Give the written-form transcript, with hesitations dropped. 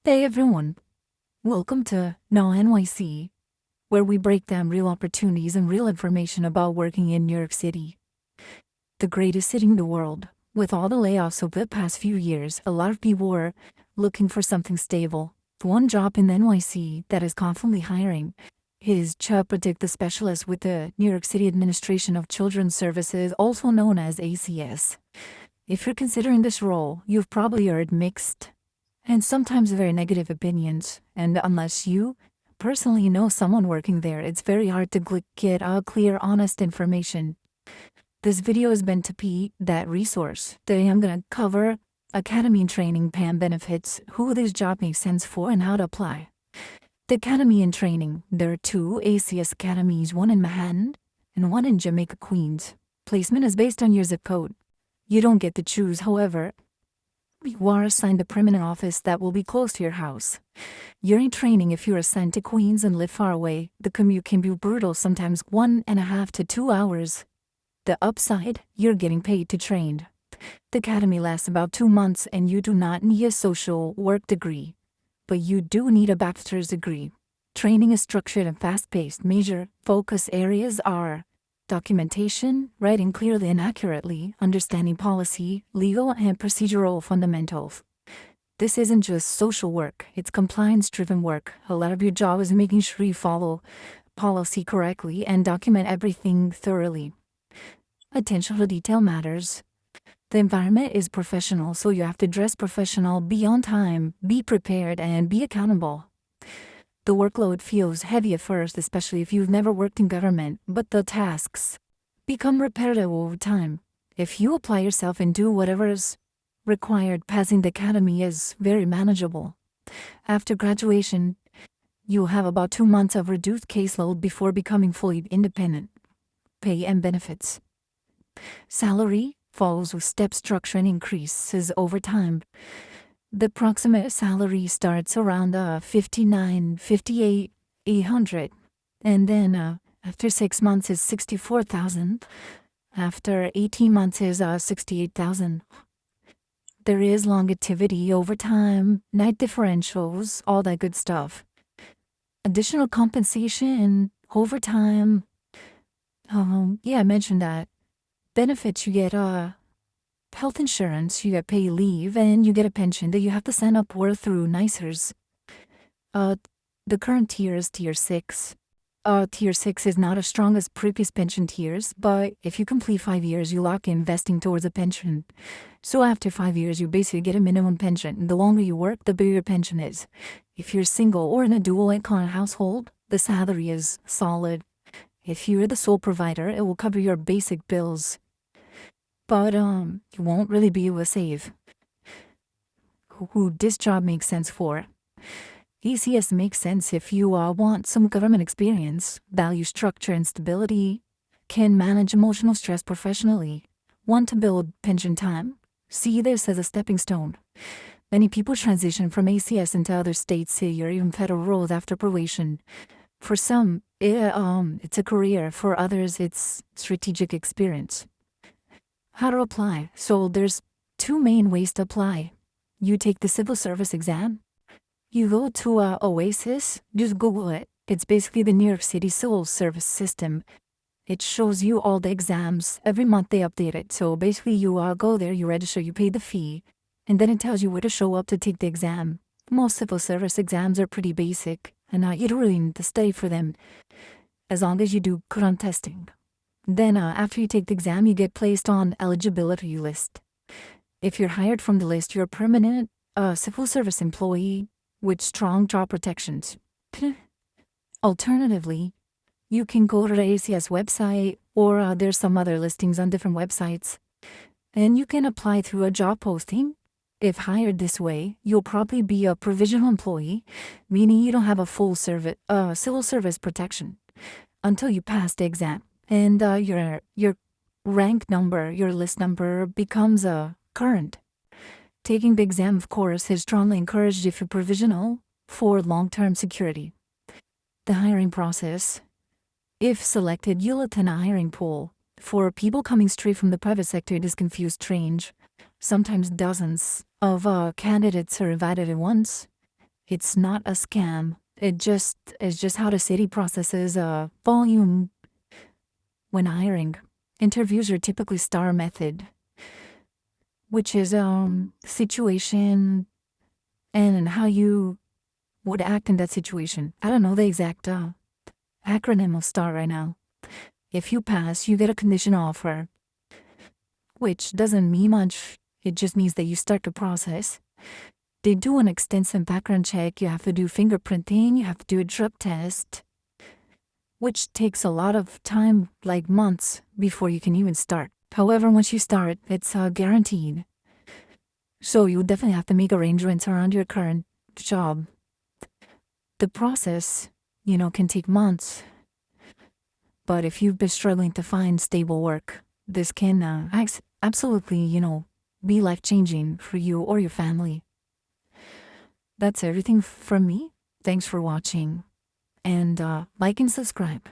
Hey everyone, welcome to NYC, where we break down real opportunities and real information about working in New York City, the greatest city in the world. With all the layoffs over the past few years, a lot of people are looking for something stable. The one job in NYC that is constantly hiring is child protective specialist with the New York City Administration of Children's Services, also known as ACS. If you're considering this role, you've probably heard mixed and sometimes very negative opinions, and unless you personally know someone working there, it's very hard to get clear, honest information. This video is meant to be that resource. Today I'm going to cover academy and training PAM benefits, who this job makes sense for, and how to apply. The academy and training. There are two ACS academies, one in Manhattan and one in Jamaica, Queens. Placement is based on your zip code. You don't get to choose, however. You are assigned a permanent office that will be close to your house. You're in training if you're assigned to Queens and live far away. The commute can be brutal, sometimes 1.5 to 2 hours. The upside, you're getting paid to train. The academy lasts about 2 months and you do not need a social work degree, but you do need a bachelor's degree. Training is structured and fast-paced. Major focus areas are documentation, writing clearly and accurately, understanding policy, legal and procedural fundamentals. This isn't just social work, it's compliance-driven work. A lot of your job is making sure you follow policy correctly and document everything thoroughly. Attention to detail matters. The environment is professional, so you have to dress professional, be on time, be prepared, and be accountable. The workload feels heavy at first, especially if you've never worked in government, but the tasks become repetitive over time. If you apply yourself and do whatever is required, passing the academy is very manageable. After graduation, you'll have about 2 months of reduced caseload before becoming fully independent. Pay and benefits. Salary follows with step structure and increases over time. The approximate salary starts around $59,800, and then after 6 months is $64,000. After 18 months is $68,000. There is longevity, overtime, night differentials, all that good stuff. Additional compensation, overtime. I mentioned that. Benefits, you get health insurance, you get paid leave, and you get a pension that you have to sign up for through NYCers. The current tier is Tier 6. Tier 6 is not as strong as previous pension tiers, but if you complete 5 years, you lock in investing towards a pension. So after 5 years, you basically get a minimum pension. The longer you work, the bigger your pension is. If you're single or in a dual income household, the salary is solid. If you're the sole provider, it will cover your basic bills. But you won't really be able to save. Who this job makes sense for. ACS makes sense if you want some government experience, value structure and stability, can manage emotional stress professionally, want to build pension time, see this as a stepping stone. Many people transition from ACS into other state, city, or even federal roles after probation. For some, it's a career. For others, it's strategic experience. How to apply? So there's 2 main ways to apply. You take the civil service exam. You go to Oasis, just Google it. It's basically the New York City civil service system. It shows you all the exams. Every month they update it. So basically you go there, you register, you pay the fee, and then it tells you where to show up to take the exam. Most civil service exams are pretty basic, and you don't really need to study for them, as long as you do good on testing. Then after you take the exam, you get placed on eligibility list. If you're hired from the list, you're a permanent civil service employee with strong job protections. Alternatively, you can go to the ACS website, or there's some other listings on different websites, and you can apply through a job posting. If hired this way, you'll probably be a provisional employee, meaning you don't have a full civil service protection until you pass the exam. And your rank number, your list number becomes current. Taking the exam, of course, is strongly encouraged if you're provisional for long-term security. The hiring process. If selected, you'll attend a hiring pool. For people coming straight from the private sector, it is confused, strange. Sometimes dozens of candidates are invited at once. It's not a scam. It's just how the city processes volume when hiring. Interviews are typically star method, which is situation and how you would act in that situation. I don't know the exact acronym of STAR right now. If you pass, you get a conditional offer, which doesn't mean much. It just means that you start the process. They do an extensive background check. You have to do fingerprinting. You have to do a drug test, which takes a lot of time, like months, before you can even start. However, once you start, it's guaranteed. So you definitely have to make arrangements around your current job. The process, can take months. But if you've been struggling to find stable work, this can absolutely, be life-changing for you or your family. That's everything from me. Thanks for watching. And like and subscribe.